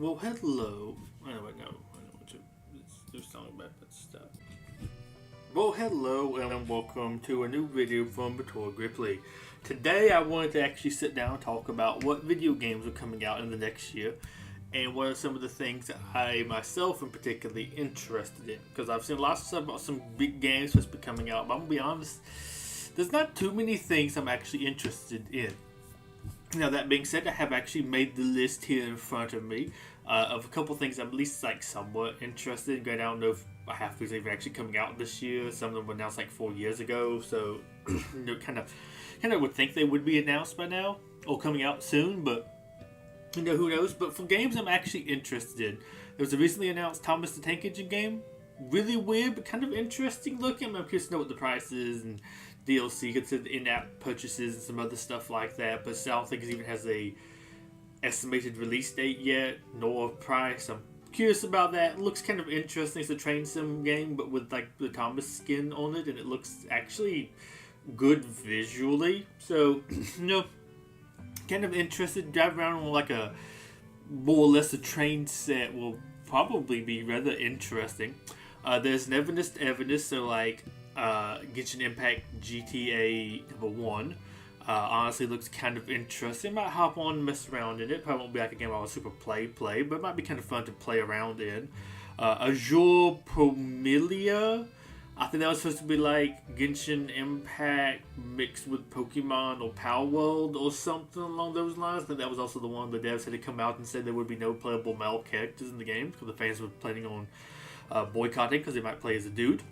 Well, hello. Anyway, no. I don't want to do something about that stuff. Well, hello and welcome to a new video from Betuor Gripley. Today I wanted to actually sit down and talk about what video games are coming out in the next year and what are some of the things that I myself am particularly interested in. Because I've seen lots of stuff about some big games supposed to be coming out, but I'm going to be honest, there's not too many things I'm actually interested in. Now, that being said, I have actually made the list here in front of me of a couple things I'm at least somewhat interested in. Granted, I don't know if half of these are even actually coming out this year. Some of them were announced 4 years ago, so kind of would think they would be announced by now or coming out soon, but who knows. But for games I'm actually interested in, there was a recently announced Thomas the Tank Engine game. Really weird, but kind of interesting looking. I'm curious to know what the price is and DLC, considered in-app purchases and some other stuff like that. But I don't think it even has a estimated release date yet, nor price. I'm curious about that. It looks kind of interesting. It's a train sim game, but with the Thomas skin on it, and it looks actually good visually. So, kind of interested. Drive around on a more or less a train set will probably be rather interesting. There's an Evanesced, so Genshin Impact GTA number 1. Honestly looks kind of interesting. Might hop on and mess around in it. Probably won't be like a game I would super play, but it might be kind of fun to play around in. Azure Promilia. I think that was supposed to be Genshin Impact mixed with Pokemon or Power World or something along those lines. I think that was also the one the devs had to come out and said there would be no playable male characters in the game because the fans were planning on boycotting because they might play as a dude.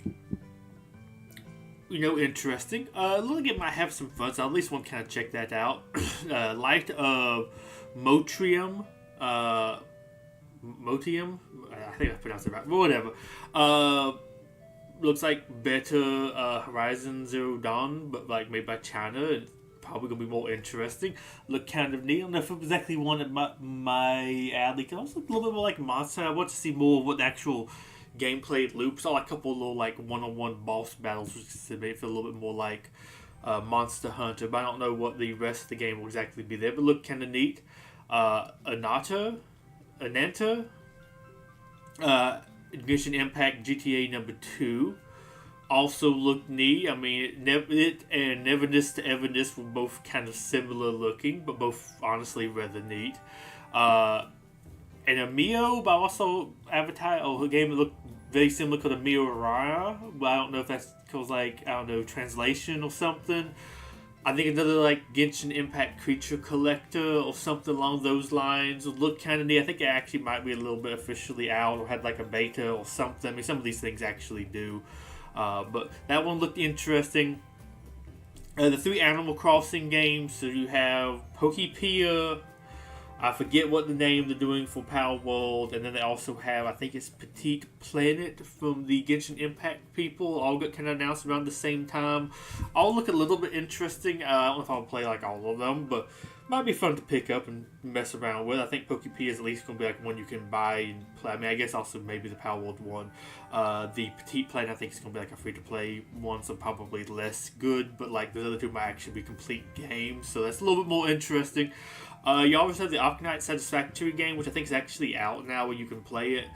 Interesting. Looks like it might have some fun, so I at least want to kind of check that out. Light of Motrium. Motium? I think I pronounced it right. But whatever. Looks like Better Horizon Zero Dawn, but made by China. It's probably going to be more interesting. Look kind of neat. I don't know if it exactly one at my alley. It also look a little bit more like Monster. I want to see more of what the actual gameplay loops. Saw a couple of little one-on-one boss battles, which made it feel a little bit more like Monster Hunter, but I don't know what the rest of the game will exactly be there, but look kind of neat. Ananta, Genshin Impact GTA number 2 also look neat. I mean, it and Neverness to Everness were both kind of similar looking, but both honestly rather neat. And a Mio, but also Avatar, a game that looked very similar to the Mio Rara, but I don't know if that's because, translation or something. I think another, Genshin Impact Creature Collector or something along those lines would look kind of neat. I think it actually might be a little bit officially out or had, a beta or something. I mean, some of these things actually do. But that one looked interesting. The 3 Animal Crossing games, so you have Pokepia, I forget what the name they're doing for Power World, and then they also have, I think it's Petite Planet from the Genshin Impact people. All got kind of announced around the same time. All look a little bit interesting. I don't know if I'll play all of them, but might be fun to pick up and mess around with. I think Pokepia is at least going to be one you can buy and play. I mean, I guess also maybe the Power World one. The Petite Planet I think is going to be a free-to-play one, so probably less good, but the other two might actually be complete games, so that's a little bit more interesting. You also have the Octonite Satisfactory game, which I think is actually out now where you can play it.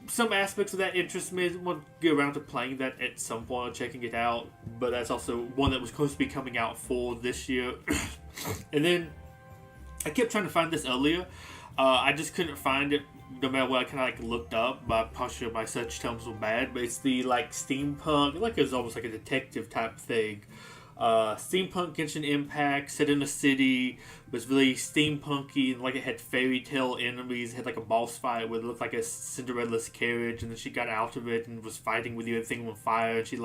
Some aspects of that interest me. I want to get around to playing that at some point or checking it out, but that's also one that was supposed to be coming out for this year. And then I kept trying to find this earlier. I just couldn't find it no matter what I kind of looked up, but I'm not sure my search terms were bad, but it's the steampunk, it's almost like a detective type thing. Steampunk Genshin Impact, set in a city, was really steampunky, and it had fairy tale enemies. It had a boss fight where it looked like a Cinderella's carriage, and then she got out of it and was fighting with you, everything on fire, and she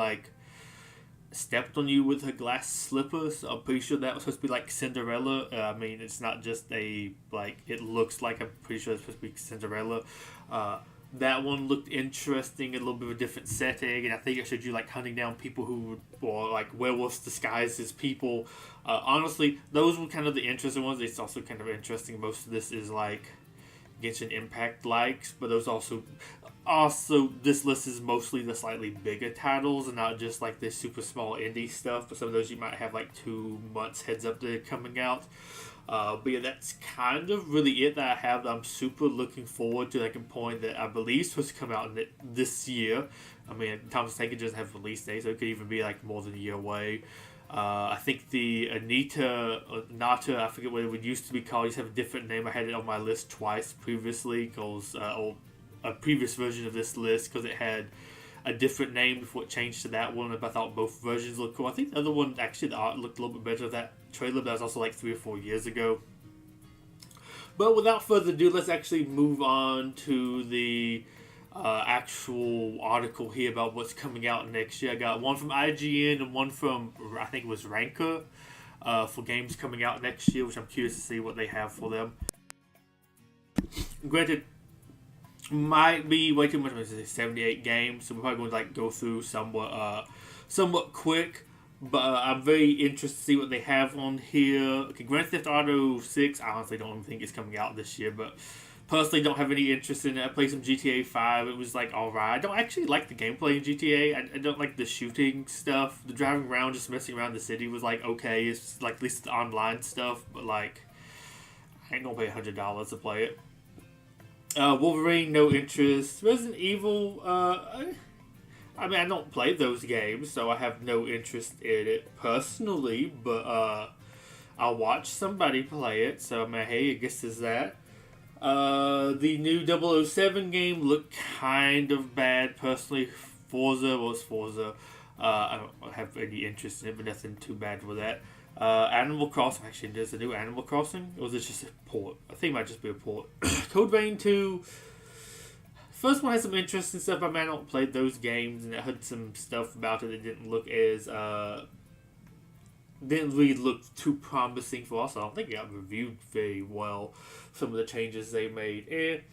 stepped on you with her glass slippers. I'm pretty sure that was supposed to be Cinderella. I mean, it's not just it looks I'm pretty sure it's supposed to be Cinderella. That one looked interesting, a little bit of a different setting, and I think it showed you hunting down people who were werewolves disguised as people. Honestly, those were kind of the interesting ones. It's also kind of interesting. Most of this is Genshin Impact likes, but those also this list is mostly the slightly bigger titles and not just this super small indie stuff. But some of those you might have 2 months heads up to coming out. But yeah, that's kind of really it that I have that I'm super looking forward to. Like a point that I believe is supposed to come out this year. I mean, Thomas Tank doesn't have a release date, so it could even be like more than a year away. I think the Nata, I forget what it would used to be called. Used to have a different name. I had it on my list twice previously, cause or a previous version of this list, because it had a different name before it changed to that one. But I thought both versions looked cool. I think the other one, actually, the art looked a little bit better. That trailer, but that was also like 3 or 4 years ago. But without further ado, let's actually move on to the actual article here about what's coming out next year. I got one from IGN and one from, I think it was Ranker, for games coming out next year, which I'm curious to see what they have for them. Granted, might be way too much. 78 games, so we're probably going to like go through somewhat quick. But I'm very interested to see what they have on here. Okay, Grand Theft Auto 6, I honestly don't think it's coming out this year, but personally don't have any interest in it. I played some GTA 5. It was like alright. I don't actually like the gameplay in GTA. I don't like the shooting stuff. The driving around, just messing around the city was like okay. It's like at least the online stuff, but like I ain't gonna pay $100 to play it. Wolverine, no interest. Resident Evil, I mean, I don't play those games, so I have no interest in it personally, but I'll watch somebody play it, so I mean, hey, I guess there's that. The new 007 game looked kind of bad, personally. Forza was Forza. I don't have any interest in it, but nothing too bad with that. Animal Crossing, actually, there's a new Animal Crossing, or was it just a port? I think it might just be a port. Code Vein 2. First one had some interesting stuff. I mean, I don't play those games, and I heard some stuff about it that didn't look as didn't really look too promising for us. I don't think it got reviewed very well. Some of the changes they made.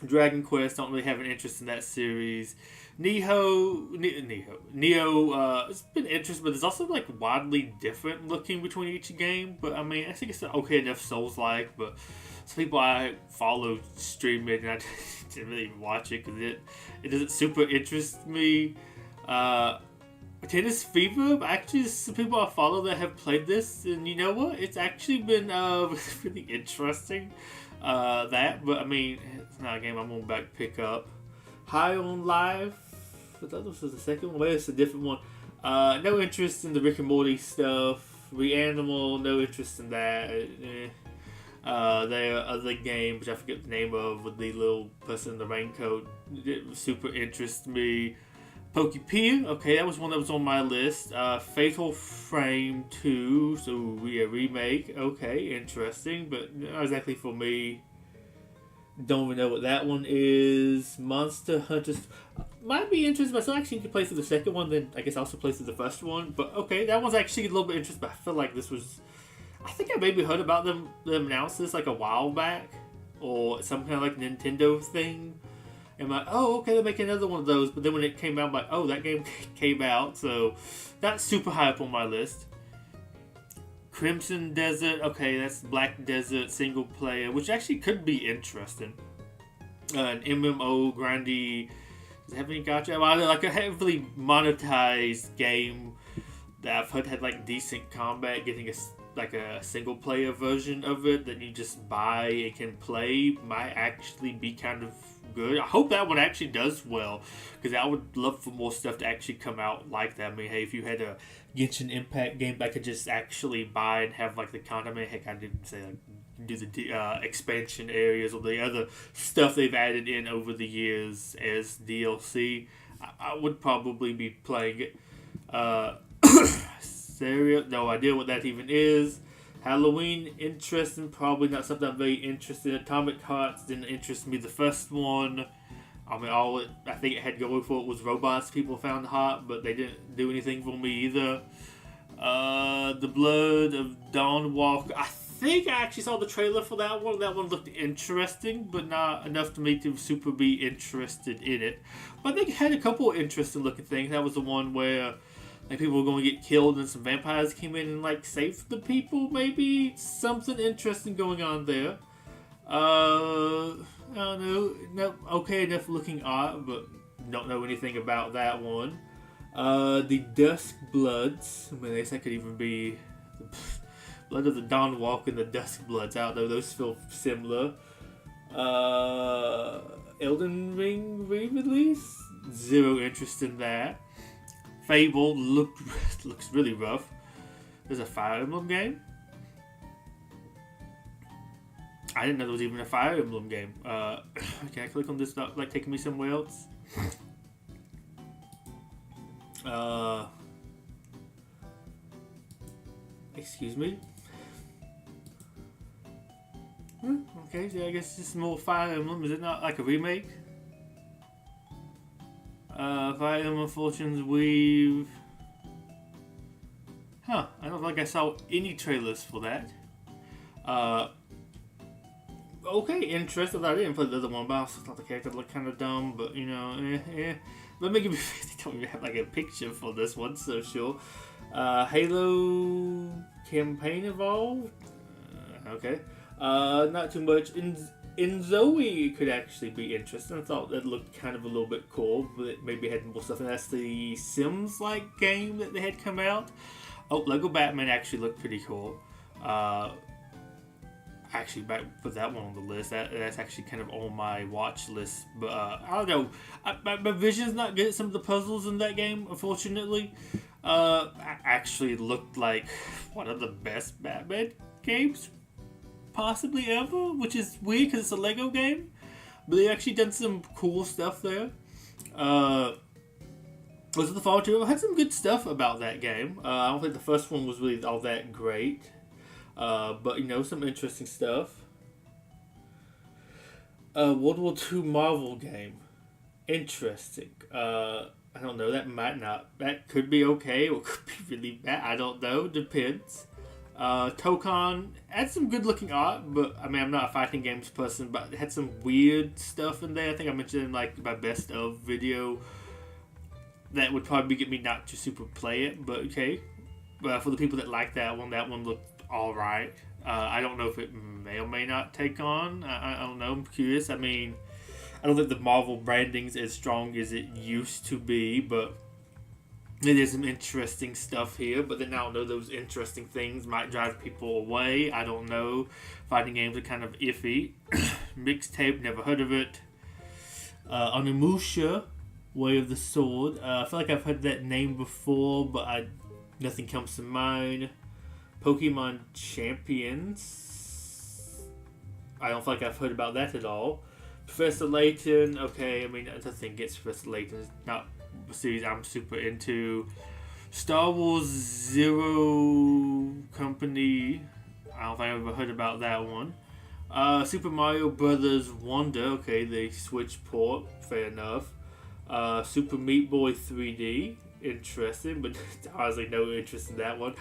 Dragon Quest, don't really have an interest in that series. Neo, it's been interesting, but it's also like wildly different looking between each game. But I mean, I think it's okay enough Souls-like, but some people I follow stream it, and I didn't really watch it because it doesn't super interest me. Tennis Fever, actually, some people I follow that have played this, and you know what? It's actually been really interesting. But I mean, it's not a game I'm gonna pick up. High on Life, I thought this was the second one. Maybe it's a different one. No interest in the Rick and Morty stuff. Reanimal, no interest in that. Their other game, which I forget the name of, with the little person in the raincoat, it super interests me. Pokepia, okay, that was one that was on my list. Fatal Frame 2, so a remake, okay, interesting, but not exactly for me. Don't even know what that one is. Monster Hunters might be interesting, but I still actually can play through the second one, then I guess I'll also play through the first one. But okay, that one's actually a little bit interesting, but I feel like this was... I think I maybe heard about them announce this like a while back, or some kind of like Nintendo thing. And I'm like, oh, okay, they'll make another one of those. But then when it came out, I'm like, oh, that game came out. So that's super high up on my list. Crimson Desert, okay, that's Black Desert single player, which actually could be interesting. An MMO grindy. Does it have any gacha? Like a heavily monetized game that I've heard had like decent combat, getting a single player version of it that you just buy and can play might actually be kind of good. I hope that one actually does well, because I would love for more stuff to actually come out like that. I mean, hey, if you had a Genshin Impact game that I could just actually buy and have like the content, I mean, heck, I didn't say like do the expansion areas or the other stuff they've added in over the years as DLC, I would probably be playing it. No idea what that even is. Halloween, interesting, probably not something I'm very interested in. Atomic Hearts didn't interest me the first one. I mean, I think it had going for it was robots people found hot, but they didn't do anything for me either. The Blood of Dawnwalker, I think I actually saw the trailer for that one. That one looked interesting, but not enough to me to super be interested in it. But I think it had a couple of interesting looking things. That was the one where like people were going to get killed and some vampires came in and like saved the people, maybe. Something interesting going on there. I don't know. No, okay enough looking art, but don't know anything about that one. The Dusk Bloods. I mean, I guess that could even be Blood of the Dawn Walk and the Dusk Bloods. I don't know, those feel similar. Elden Ring re-release? Zero interest in that. Fable looks really rough. There's a Fire Emblem game? I didn't know there was even a Fire Emblem game. Can I click on this? Not like taking me somewhere else? Excuse me? Okay, so I guess it's more Fire Emblem. Is it not like a remake? Fire Emblem Fortunes Weave. Huh, I don't think I saw any trailers for that. Okay, interesting. I didn't play the other one, but I also thought the character looked kind of dumb, but you know, But maybe they don't even have like a picture for this one, so sure. Halo campaign involved? Okay. Not too much. In Zoe could actually be interesting. I thought that looked kind of a little bit cool, but it maybe had more stuff. And that's the Sims-like game that they had come out. Oh, Lego Batman actually looked pretty cool. Actually, back put that one on the list. That's actually kind of on my watch list. But I don't know. My vision's not good at some of the puzzles in that game, unfortunately. Actually looked like one of the best Batman games possibly ever, which is weird because it's a Lego game. But they actually done some cool stuff there. Was it the Fall 2? I had some good stuff about that game. I don't think the first one was really all that great. But, you know, some interesting stuff. World War II Marvel game. Interesting. I don't know, that could be okay or could be really bad. I don't know, depends. Tokon had some good looking art, but I mean, I'm not a fighting games person, but it had some weird stuff in there. I think I mentioned in like my best of video that would probably get me not to super play it, but okay. But for the people that like that one looked alright. I don't know if it may or may not take on. I don't know, I'm curious. I mean, I don't think the Marvel branding's as strong as it used to be, but there's some interesting stuff here, but then I don't know, those interesting things might drive people away. I don't know. Fighting games are kind of iffy. Mixtape, never heard of it. Onimusha, Way of the Sword. I feel like I've heard that name before, but nothing comes to mind. Pokemon Champions. I don't feel like I've heard about that at all. Professor Layton. Okay, I mean, I don't think it's Professor Layton. It's not series I'm super into. Star Wars Zero Company. I don't think I've ever heard about that one. Super Mario Brothers Wonder. Okay, they Switch port. Fair enough. Super Meat Boy 3D. Interesting, but honestly no interest in that one.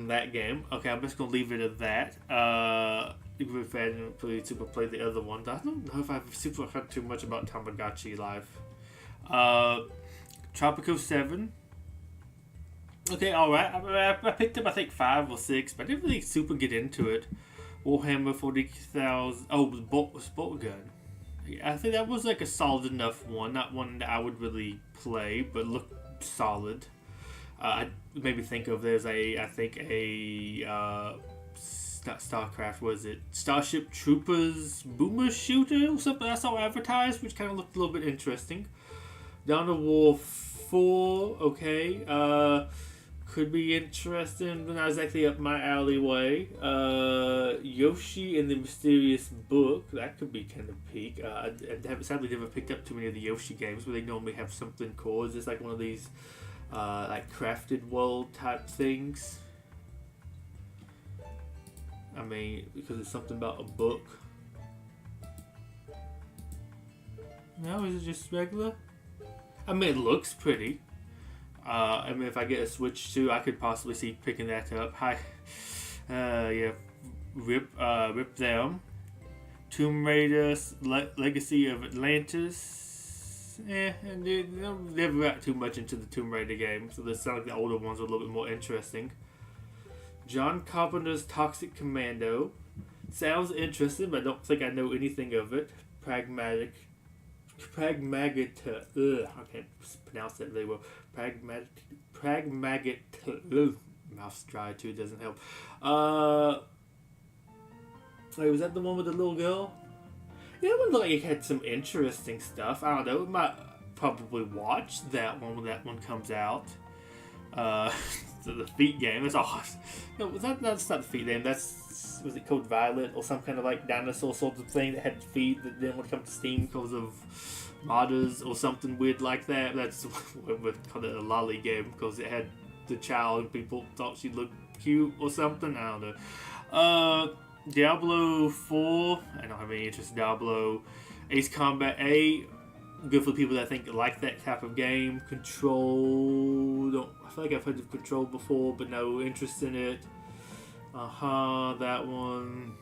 That game. Okay, I'm just gonna leave it at that. If I didn't really super play the other ones, I don't know if I've super heard too much about Tamagotchi Life. Tropico 7. Okay, alright. I picked up, I think, 5 or 6, but I didn't really super get into it. Warhammer 40,000. Oh, it was Bolt Gun. Yeah, I think that was like a solid enough one. Not one that I would really play, but looked solid. I maybe think of there's not StarCraft, was it? Starship Troopers Boomer Shooter or something I saw advertised, which kind of looked a little bit interesting. Dawn of War 4, okay. Could be interesting, but not exactly up my alleyway. Yoshi and the Mysterious Book, that could be kind of peak. I sadly never picked up too many of the Yoshi games where they normally have something cool. Is this like one of these like crafted world type things? I mean, because it's something about a book. No, is it just regular? I mean, it looks pretty. I mean, if I get a Switch 2, I could possibly see picking that up. Yeah, rip them. Tomb Raider, Legacy of Atlantis. And they never got too much into the Tomb Raider game, so this sounds like the older ones are a little bit more interesting. John Carpenter's Toxic Commando. Sounds interesting, but I don't think I know anything of it. Pragmatic. I can't pronounce that really well. Pragmatic. Mouth's dry too, doesn't help. Wait, was that the one with the little girl? Yeah, it looked like it had some interesting stuff. I don't know. We might probably watch that one when that one comes out. The feet game. That's awesome. No, that's not the feet game. Was it called Violet or some kind of like dinosaur sort of thing that had feet that didn't want to come to Steam because of modders or something weird like that? That's what we called it a lolly game because it had the child and people thought she looked cute or something. I don't know. Diablo 4. I don't have any interest in Diablo. Ace Combat 8. Good for people that like that type of game. Control. I feel like I've heard of Control before, but no interest in it. That one.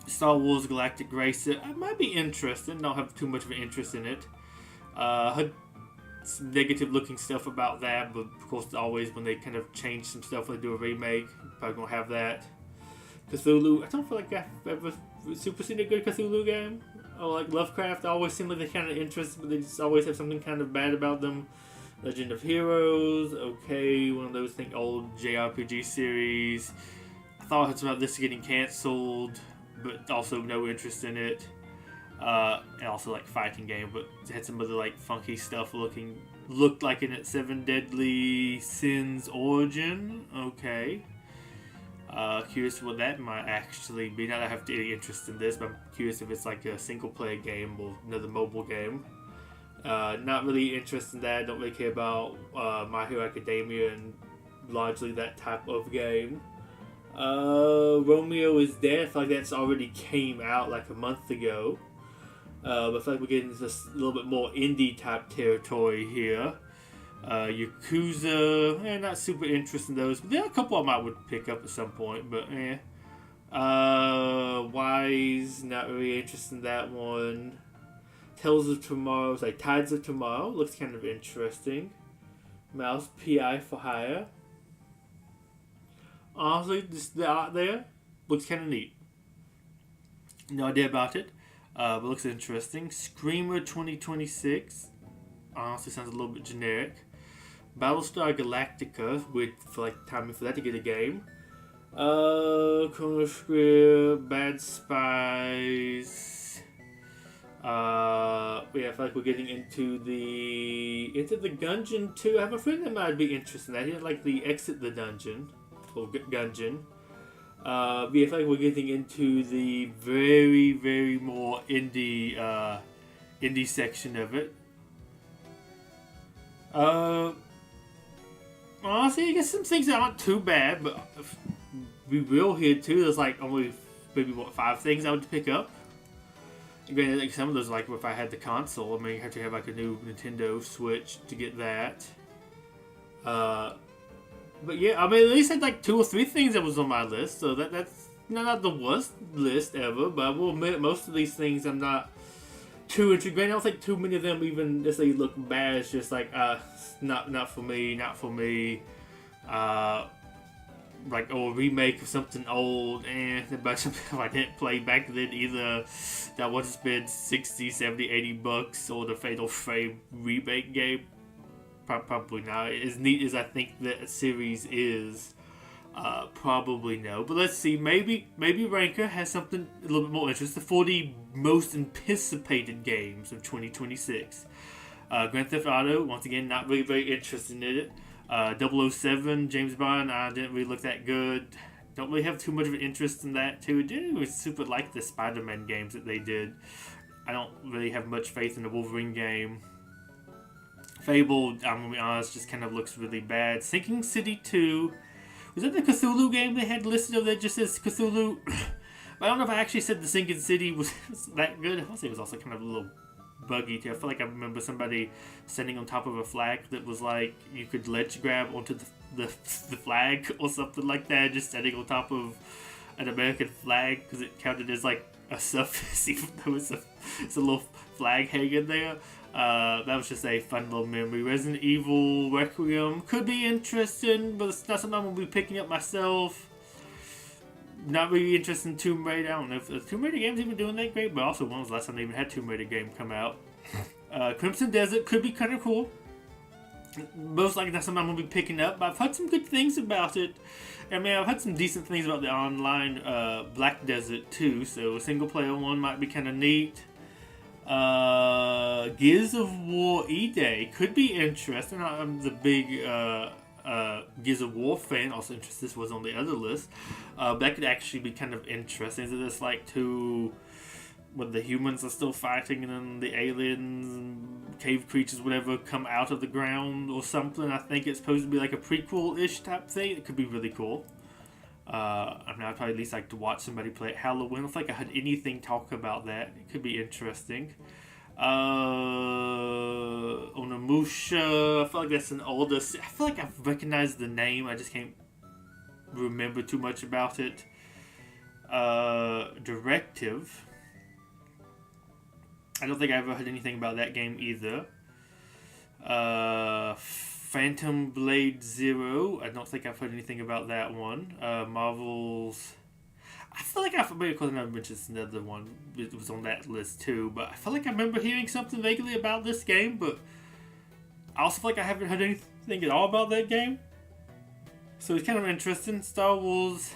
Star Wars Galactic Racer. I might be interested. Don't have too much of an interest in it. Heard some negative looking stuff about that, but of course, always when they kind of change some stuff, when they do a remake, probably gonna have that. Cthulhu. I don't feel like I've ever super seen a good Cthulhu game. Or like Lovecraft. I always seem like they're kind of interesting, but they just always have something kind of bad about them. Legend of Heroes. Okay, one of those old JRPG series. I thought I heard about this getting cancelled, but also no interest in it. And also like fighting game, but it had some other like funky stuff looked like in it. 7 Deadly Sins Origin. Okay. Curious what that might actually be. Not that I have any interest in this, but I'm curious if it's like a single player game or another mobile game. Not really interested in that. Don't really care about My Hero Academia and largely that type of game. Romeo is Dead. I feel like that's already came out like a month ago. But I feel like we're getting into a little bit more indie type territory here. Yakuza, not super interested in those, but there are a couple I might would pick up at some point, but Wise, not really interested in that one. Tales of Tomorrow, it's like Tides of Tomorrow, looks kind of interesting. Mouse PI for Hire. Honestly, the art there looks kind of neat. No idea about it, but looks interesting. Screamer 2026, honestly sounds a little bit generic. Battlestar Galactica, wait for like timing for that to get a game. Chrono Trigger, Bad Spies. I feel like we're getting into the Gungeon 2. I have a friend that might be interested in that. He didn't like the Exit the Dungeon or Gungeon. I feel like we're getting into the very, very more indie section of it. Honestly, I guess some things that aren't too bad, but we will here too. There's like only maybe 5 things I would pick up. Again, like some of those, like if I had the console, I mean, you have to have like a new Nintendo Switch to get that. But yeah, I mean, at least I had like 2 or 3 things that was on my list, so that's not the worst list ever. But I will admit, most of these things I'm not too intrigued. I don't think too many of them even if they look bad. It's just like not for me. Like a remake of something old and a bunch of stuff I didn't play back then either. That would spend $60, $70, $80 or the Fatal Frame remake game. Probably not. As neat as I think that series is, probably no. But let's see. Maybe Ranker has something a little bit more interesting. The 40 most anticipated games of 2026. Grand Theft Auto, once again, not really very interested in it. 007, James Bond, I didn't really look that good. Don't really have too much of an interest in that too. I didn't really super like the Spider-Man games that they did. I don't really have much faith in the Wolverine game. Fable, I'm gonna be honest, just kind of looks really bad. Sinking City 2. Was that the Cthulhu game they had listed over there just says Cthulhu? I don't know if I actually said the Sinking City was that good. I say it was also kind of a little buggy too. I feel like I remember somebody standing on top of a flag that was like you could ledge grab onto the flag or something like that, just standing on top of an American flag because it counted as like a surface even though it's a little flag hanging there. That was just a fun little memory. Resident Evil Requiem could be interesting, but it's not something I'm going to be picking up myself. Not really interested in Tomb Raider. I don't know if the Tomb Raider game's even doing that great, but also when was the last time they even had Tomb Raider game come out? Crimson Desert could be kind of cool. most likely that's something I'm going to be picking up, but I've heard some good things about it. I mean, I've heard some decent things about the online Black Desert too, so a single player one might be kind of neat. Gears of War E-Day could be interesting. I'm the big Gears of War fan. Also interested this was on the other list. That could actually be kind of interesting. So there's like when the humans are still fighting and then the aliens and cave creatures, whatever, come out of the ground or something. I think it's supposed to be like a prequel-ish type thing. It could be really cool. I mean, I'd probably at least like to watch somebody play it Halloween. I don't think I heard anything talk about that. It could be interesting. Onimusha, I feel like that's an older... I feel like I've recognized the name. I just can't remember too much about it. Directive. I don't think I ever heard anything about that game either. Phantom Blade Zero. I don't think I've heard anything about that one. Marvel's... I feel like maybe because I never mentioned another one. It was on that list too. But I feel like I remember hearing something vaguely about this game. But I also feel like I haven't heard anything at all about that game. So it's kind of interesting. Star Wars...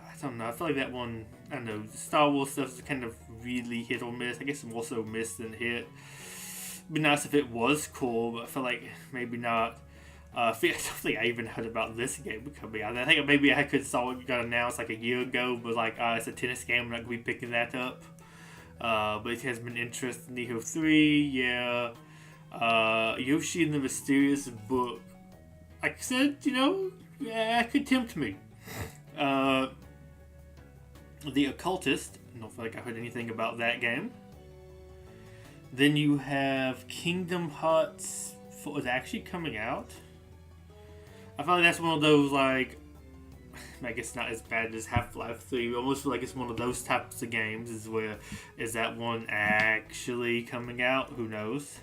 I don't know. I feel like that one... I don't know. Star Wars stuff is kind of really hit or miss. I guess more so miss than hit. It'd be nice if it was cool, but I feel like maybe not. I don't think I even heard about this game coming out. I think maybe I saw it got announced like a year ago, but like, it's a tennis game, I'm not going to be picking that up. But it has been interesting. Neo 3, yeah. Yoshi and the Mysterious Book. Like I said, yeah, it could tempt me. The Occultist. I don't feel like I heard anything about that game. Then you have Kingdom Hearts 4. Is it actually coming out? I feel like that's one of those, like... I guess not as bad as Half-Life 3. I almost feel like it's one of those types of games. Is that one actually coming out? Who knows?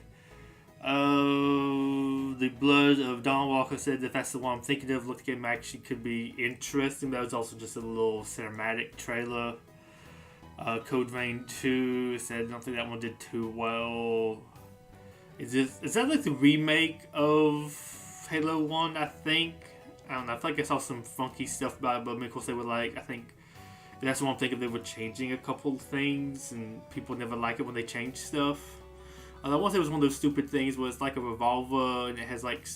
The Blood of Dawn Walker said that that's the one I'm thinking of. Looked like it actually could be interesting. That was also just a little cinematic trailer. Code Vein 2 said I don't think that one did too well. Is that like the remake of Halo 1, I think? I don't know. I feel like I saw some funky stuff about it, but of course they were like, I think that's the one I'm thinking they were changing a couple things, and people never like it when they change stuff. I want to say it was one of those stupid things where it's like a revolver and it has like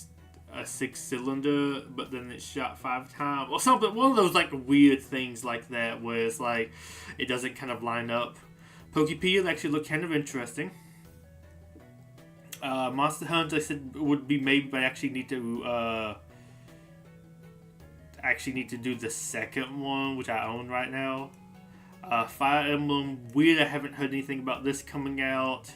a 6-cylinder, but then it's shot 5 times or something. One of those like weird things like that where it's like it doesn't kind of line up. Pokepedia actually looked kind of interesting. Monster Hunter, I said would be maybe, but I actually need to do the second one, which I own right now. Fire Emblem, weird. I haven't heard anything about this coming out.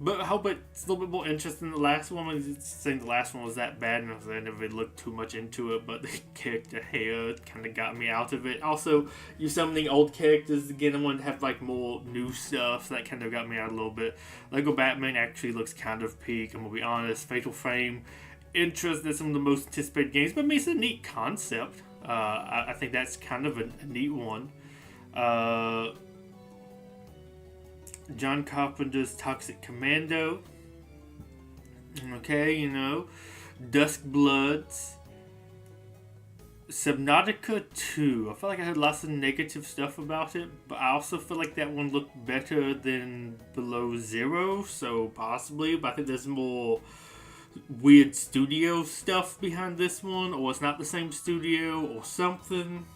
But I hope it's a little bit more interesting than the last one. I was saying the last one was that bad, and I never really looked too much into it, but the character hair kind of got me out of it. Also, you're summoning old characters again. I wanted to have like more new stuff, so that kind of got me out a little bit. Lego Batman actually looks kind of peak, I'm going to be honest. Fatal Frame, interesting in some of the most anticipated games, but I mean, it's a neat concept. I think that's kind of a neat one. John Carpenter's Toxic Commando. Okay, Dusk Bloods. Subnautica 2. I feel like I heard lots of negative stuff about it, but I also feel like that one looked better than Below Zero, so possibly, but I think there's more weird studio stuff behind this one, or it's not the same studio, or something.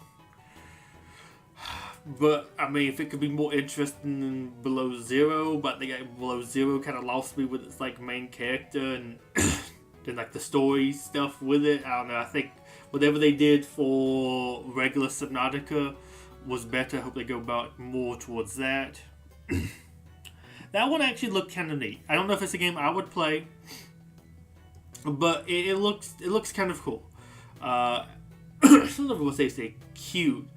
But, I mean, if it could be more interesting than Below Zero, but the Below Zero kind of lost me with its, like, main character and then, like, the story stuff with it. I don't know, I think whatever they did for regular Subnautica was better. I hope they go back more towards that. That one actually looked kind of neat. I don't know if it's a game I would play, but it looks kind of cool. I don't know if I would say cute,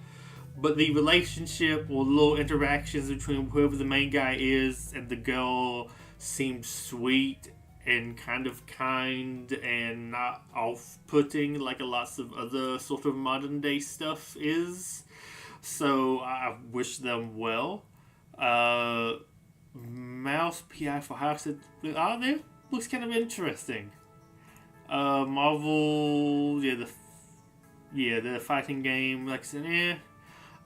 but the relationship or little interactions between whoever the main guy is and the girl seems sweet and kind of kind and not off-putting like a lots of other sort of modern day stuff is. So I wish them well. Mouse PI for Hire said, there looks kind of interesting. Marvel, the fighting game, like I said, yeah.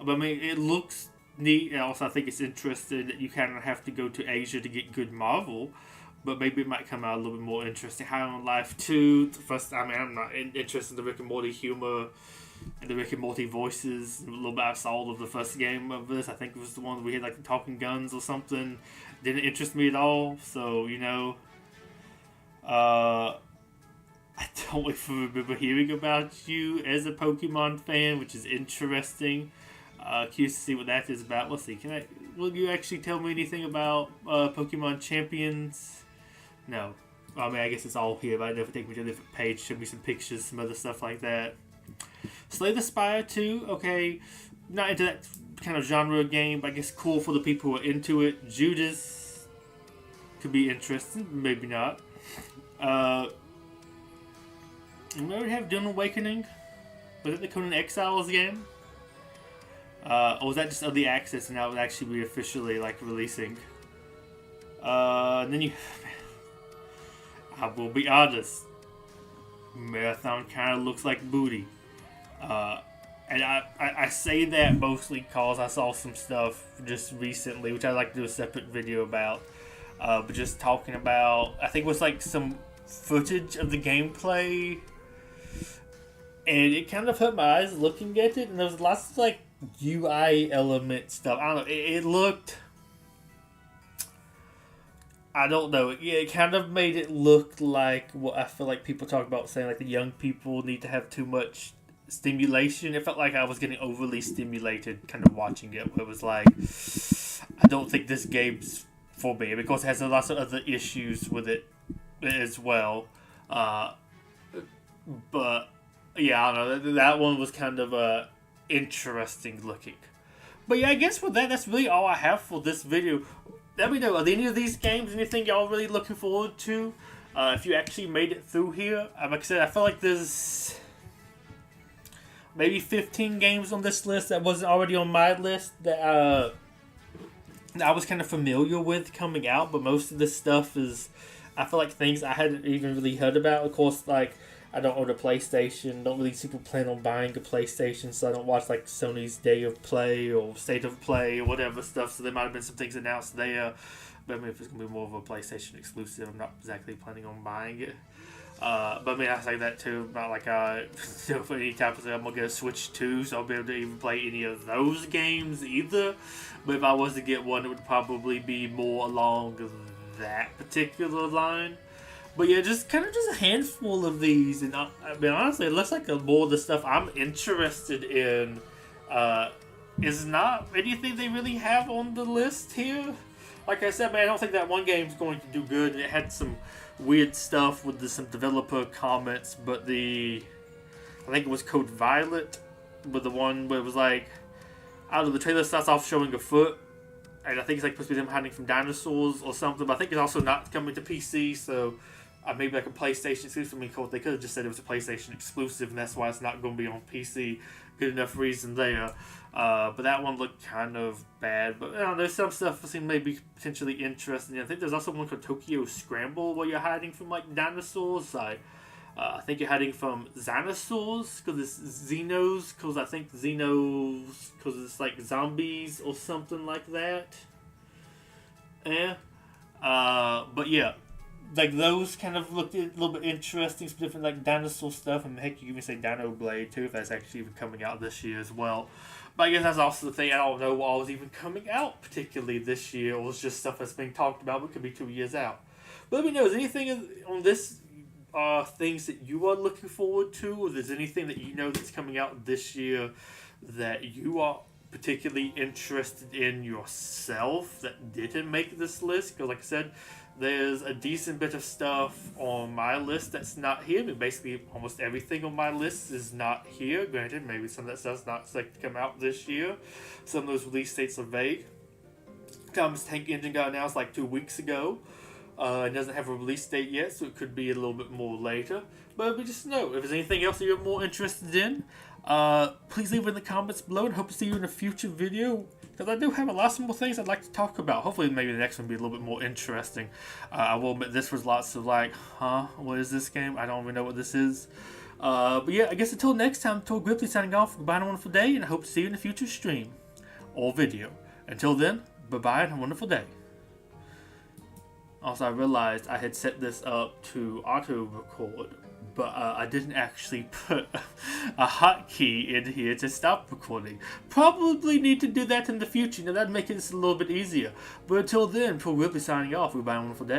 But I mean, it looks neat. And also, I think it's interesting that you kind of have to go to Asia to get good Marvel. But maybe it might come out a little bit more interesting. High on Life 2. First, I mean, I'm not interested in the Rick and Morty humor and the Rick and Morty voices. A little bit outside of the first game of this. I think it was the one where we had like the talking guns or something. Didn't interest me at all. So, I don't remember hearing about you as a Pokemon fan, which is interesting. Curious to see what that is about. Let's see. Will you actually tell me anything about Pokemon Champions? No. I mean, I guess it's all here, but I never take me to a different page, show me some pictures, some other stuff like that. Slay the Spire 2, okay. Not into that kind of genre game, but I guess cool for the people who are into it. Judas could be interesting, maybe not. We already have Dune Awakening. Was it the Conan Exiles game? Or was that just early access and now it would actually be officially like releasing? And then I will be honest, Marathon kind of looks like booty. And I say that mostly because I saw some stuff just recently, which I'd like to do a separate video about. But just talking about, I think it was like some footage of the gameplay. And it kind of hurt my eyes looking at it. And there was lots of like UI element stuff. I don't know. It looked... I don't know. It kind of made it look like what I feel like people talk about saying like the young people need to have too much stimulation. It felt like I was getting overly stimulated kind of watching it. Where it was like, I don't think this game's for me. Because it has lots of other issues with it as well. But yeah, I don't know. That one was kind of interesting looking. But yeah, I guess with that's really all I have for this video. Let me know, are there any of these games, anything y'all really looking forward to? If you actually made it through here. Like I said, I feel like there's maybe 15 games on this list that wasn't already on my list that I was kind of familiar with coming out, but most of this stuff is, I feel like things I hadn't even really heard about. Of course, like, I don't own a PlayStation, don't really super plan on buying a PlayStation, so I don't watch like Sony's Day of Play or State of Play or whatever stuff, so there might have been some things announced there, but I mean, if it's going to be more of a PlayStation exclusive, I'm not exactly planning on buying it. But I mean, I say that too, not like for any type of thing, I'm going to get a Switch 2, so I'll be able to even play any of those games either, but if I was to get one, it would probably be more along that particular line. But yeah, just a handful of these, and I mean, honestly, it looks like more of the stuff I'm interested in is not anything they really have on the list here. Like I said, man, I don't think that one game's going to do good, and it had some weird stuff with some developer comments, but I think it was Code Violet, with the one where it was like, out of the trailer starts off showing a foot, and I think it's like supposed to be them hiding from dinosaurs or something, but I think it's also not coming to PC, so... maybe like a PlayStation exclusive. I mean, they could have just said it was a PlayStation exclusive, and that's why it's not going to be on PC. Good enough reason there. But that one looked kind of bad. But I don't know, there's some stuff that seemed maybe potentially interesting. I think there's also one called Tokyo Scramble, where you're hiding from like dinosaurs. I think you're hiding from Xenosaurs, because it's Xenos, because I think Xenos, because it's like zombies or something like that. Yeah. But yeah. Like, those kind of looked a little bit interesting, some different, like, dinosaur stuff, and heck, you can even say Dino Blade, too, if that's actually even coming out this year as well. But I guess that's also the thing, I don't know what was even coming out particularly this year, or it's just stuff that's being talked about, but could be 2 years out. But let me know, is anything on this, things that you are looking forward to, or there's anything that you know that's coming out this year that you are particularly interested in yourself that didn't make this list? Because like I said, there's a decent bit of stuff on my list that's not here. I mean, basically, almost everything on my list is not here. Granted, maybe some of that stuff's not set to come out this year. Some of those release dates are vague. Thomas Tank Engine got announced like 2 weeks ago. It doesn't have a release date yet, so it could be a little bit more later. But we just know if there's anything else that you're more interested in, Please leave it in the comments below, and hope to see you in a future video, because I do have a lot more things I'd like to talk about. Hopefully maybe the next one will be a little bit more interesting. I will admit this was lots of like, huh, what is this game? I don't even know what this is. But yeah, I guess until next time, Betuor Gripley signing off. Goodbye and a wonderful day, and I hope to see you in a future stream or video. Until then, bye-bye and a wonderful day. Also, I realized I had set this up to auto-record, but I didn't actually put a hotkey in here to stop recording. Probably need to do that in the future. Now, that'd make it a little bit easier. But until then, Betuor Gripley signing off. Goodbye and a wonderful day.